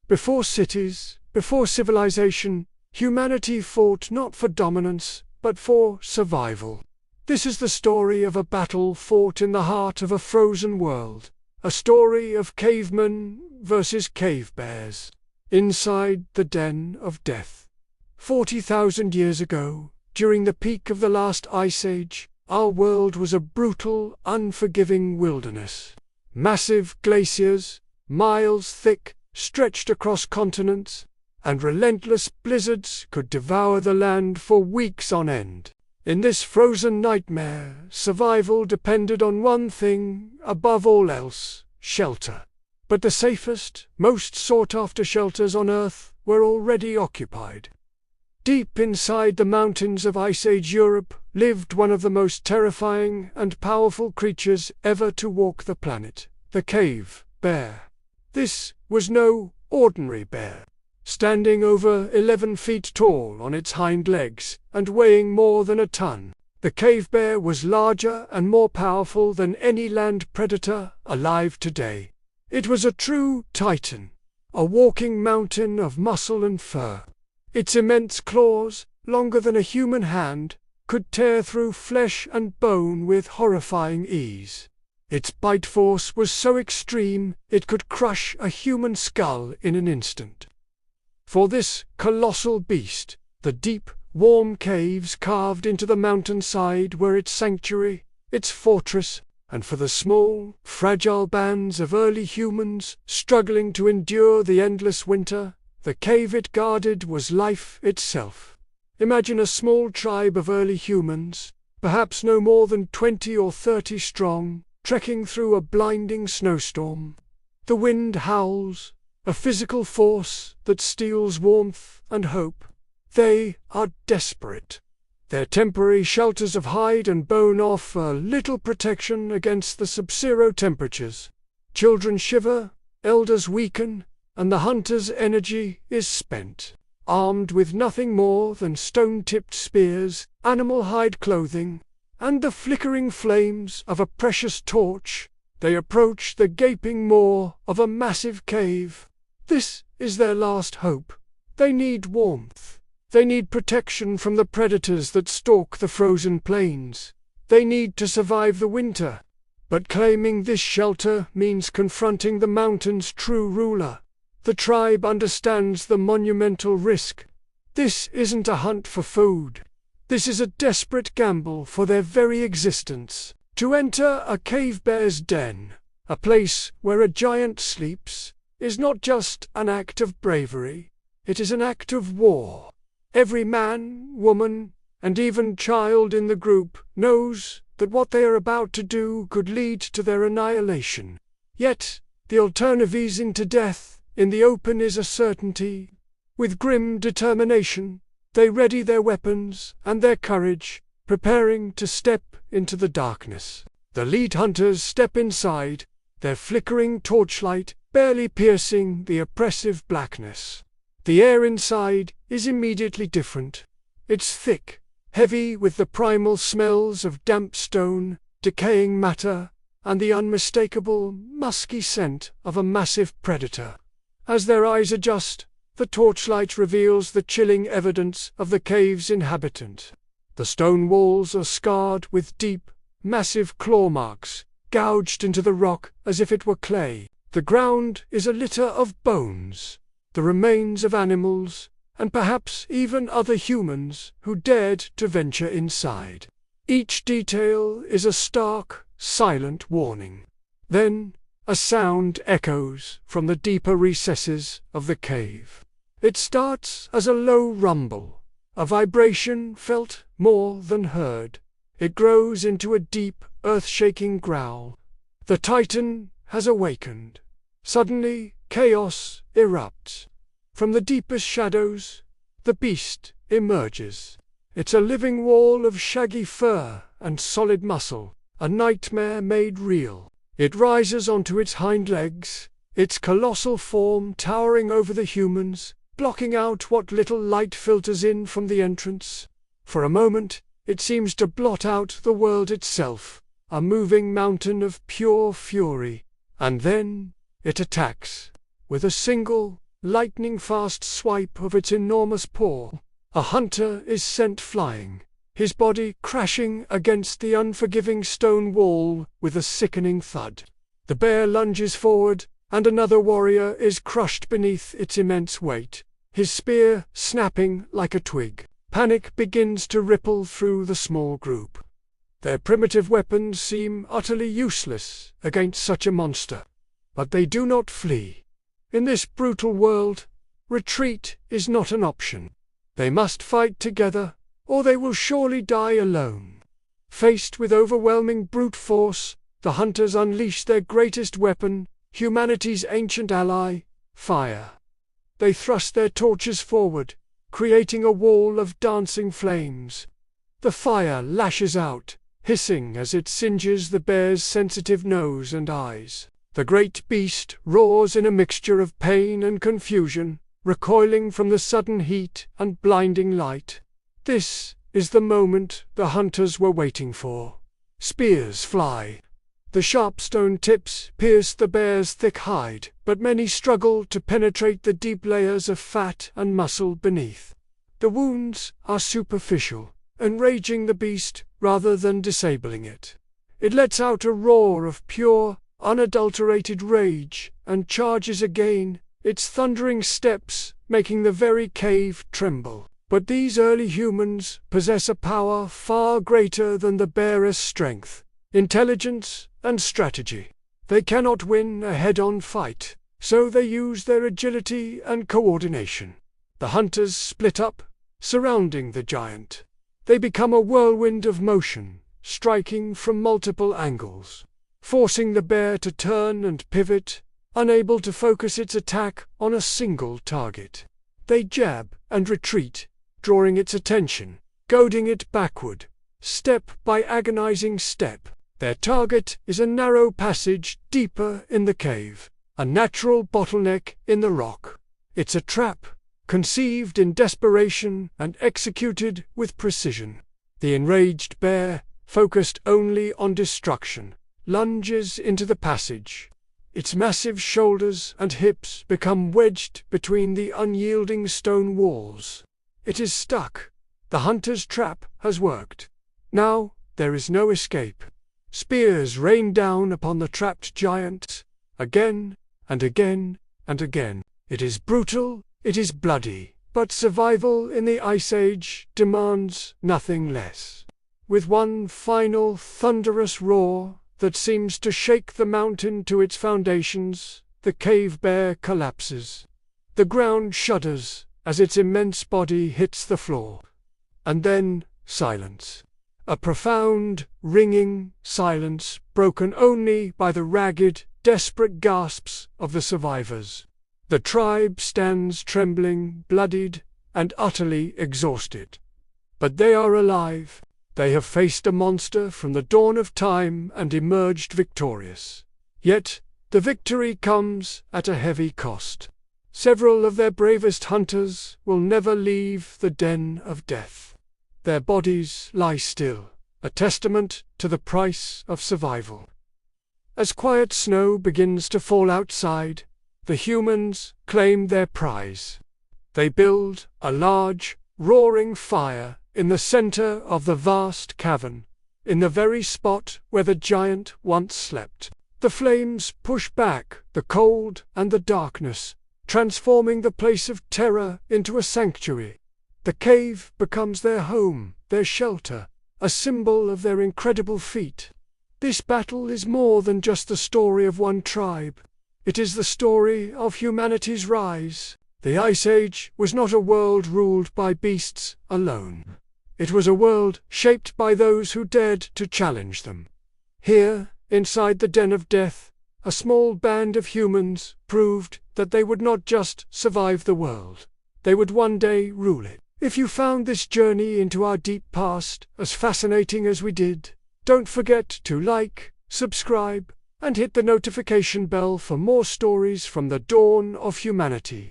Before cities, before civilization, humanity fought not for dominance, but for survival. This is the story of a battle fought in the heart of a frozen world, a story of cavemen versus cave bears, inside the den of death. 40,000 years ago, during the peak of the last ice age, our world was a brutal, unforgiving wilderness. Massive glaciers, miles thick, stretched across continents, and relentless blizzards could devour the land for weeks on end. In this frozen nightmare, survival depended on one thing above all else: shelter. But the safest, most sought-after shelters on Earth were already occupied. Deep inside the mountains of Ice Age Europe lived one of the most terrifying and powerful creatures ever to walk the planet, the cave bear. This was no ordinary bear. Standing over 11 feet tall on its hind legs and weighing more than a ton, the cave bear was larger and more powerful than any land predator alive today. It was a true titan, a walking mountain of muscle and fur. Its immense claws, longer than a human hand, could tear through flesh and bone with horrifying ease. Its bite force was so extreme it could crush a human skull in an instant. For this colossal beast, the deep, warm caves carved into the mountainside were its sanctuary, its fortress, and for the small, fragile bands of early humans struggling to endure the endless winter, the cave it guarded was life itself. Imagine a small tribe of early humans, perhaps no more than 20 or 30 strong, trekking through a blinding snowstorm. The wind howls, a physical force that steals warmth and hope. They are desperate. Their temporary shelters of hide and bone offer little protection against the sub-zero temperatures. Children shiver, elders weaken, and the hunter's energy is spent. Armed with nothing more than stone-tipped spears, animal hide clothing, and the flickering flames of a precious torch, they approach the gaping maw of a massive cave. This is their last hope. They need warmth. They need protection from the predators that stalk the frozen plains. They need to survive the winter. But claiming this shelter means confronting the mountain's true ruler. The tribe understands the monumental risk. This isn't a hunt for food. This is a desperate gamble for their very existence. To enter a cave bear's den, a place where a giant sleeps, is not just an act of bravery. It is an act of war. Every man, woman, and even child in the group knows that what they are about to do could lead to their annihilation. Yet, the alternative into death in the open is a certainty. With grim determination, they ready their weapons and their courage, preparing to step into the darkness. The lead hunters step inside, their flickering torchlight barely piercing the oppressive blackness. The air inside is immediately different. It's thick, heavy with the primal smells of damp stone, decaying matter, and the unmistakable, musky scent of a massive predator. As their eyes adjust, the torchlight reveals the chilling evidence of the cave's inhabitant. The stone walls are scarred with deep, massive claw marks, gouged into the rock as if it were clay. The ground is a litter of bones, the remains of animals, and perhaps even other humans who dared to venture inside. Each detail is a stark, silent warning. Then, a sound echoes from the deeper recesses of the cave. It starts as a low rumble, a vibration felt more than heard. It grows into a deep, earth-shaking growl. The Titan has awakened. Suddenly, chaos erupts. From the deepest shadows, the beast emerges. It's a living wall of shaggy fur and solid muscle, a nightmare made real. It rises onto its hind legs, its colossal form towering over the humans, blocking out what little light filters in from the entrance. For a moment, it seems to blot out the world itself, a moving mountain of pure fury. And then, it attacks. With a single, lightning-fast swipe of its enormous paw. A hunter is sent flying, his body crashing against the unforgiving stone wall with a sickening thud. The bear lunges forward, and another warrior is crushed beneath its immense weight, his spear snapping like a twig. Panic begins to ripple through the small group. Their primitive weapons seem utterly useless against such a monster. But they do not flee. In this brutal world, retreat is not an option. They must fight together, or they will surely die alone. Faced with overwhelming brute force, the hunters unleash their greatest weapon, humanity's ancient ally, fire. They thrust their torches forward, creating a wall of dancing flames. The fire lashes out, hissing as it singes the bear's sensitive nose and eyes. The great beast roars in a mixture of pain and confusion, recoiling from the sudden heat and blinding light. This is the moment the hunters were waiting for. Spears fly. The sharp stone tips pierce the bear's thick hide, but many struggle to penetrate the deep layers of fat and muscle beneath. The wounds are superficial, enraging the beast rather than disabling it. It lets out a roar of pure, unadulterated rage and charges again, its thundering steps making the very cave tremble. But these early humans possess a power far greater than the bear's strength, intelligence, and strategy. They cannot win a head-on fight, so they use their agility and coordination. The hunters split up, surrounding the giant. They become a whirlwind of motion, striking from multiple angles, forcing the bear to turn and pivot, unable to focus its attack on a single target. They jab and retreat, drawing its attention, goading it backward, step by agonizing step. Their target is a narrow passage deeper in the cave, a natural bottleneck in the rock. It's a trap, conceived in desperation and executed with precision. The enraged bear, focused only on destruction, lunges into the passage. Its massive shoulders and hips become wedged between the unyielding stone walls. It is stuck. The hunter's trap has worked. Now there is no escape. Spears rain down upon the trapped giant, again and again and again. It is brutal, it is bloody, but survival in the Ice Age demands nothing less. With one final thunderous roar that seems to shake the mountain to its foundations, the cave bear collapses. The ground shudders as its immense body hits the floor. And then silence. A profound, ringing silence broken only by the ragged, desperate gasps of the survivors. The tribe stands trembling, bloodied, and utterly exhausted. But they are alive. They have faced a monster from the dawn of time and emerged victorious. Yet, the victory comes at a heavy cost. Several of their bravest hunters will never leave the den of death. Their bodies lie still, a testament to the price of survival. As quiet snow begins to fall outside, the humans claim their prize. They build a large, roaring fire in the center of the vast cavern, in the very spot where the giant once slept. The flames push back the cold and the darkness, transforming the place of terror into a sanctuary. The cave becomes their home, their shelter, a symbol of their incredible feat. This battle is more than just the story of one tribe. It is the story of humanity's rise. The Ice Age was not a world ruled by beasts alone. It was a world shaped by those who dared to challenge them. Here, inside the den of death, a small band of humans proved that they would not just survive the world. They would one day rule it. If you found this journey into our deep past as fascinating as we did, don't forget to like, subscribe, and hit the notification bell for more stories from the dawn of humanity.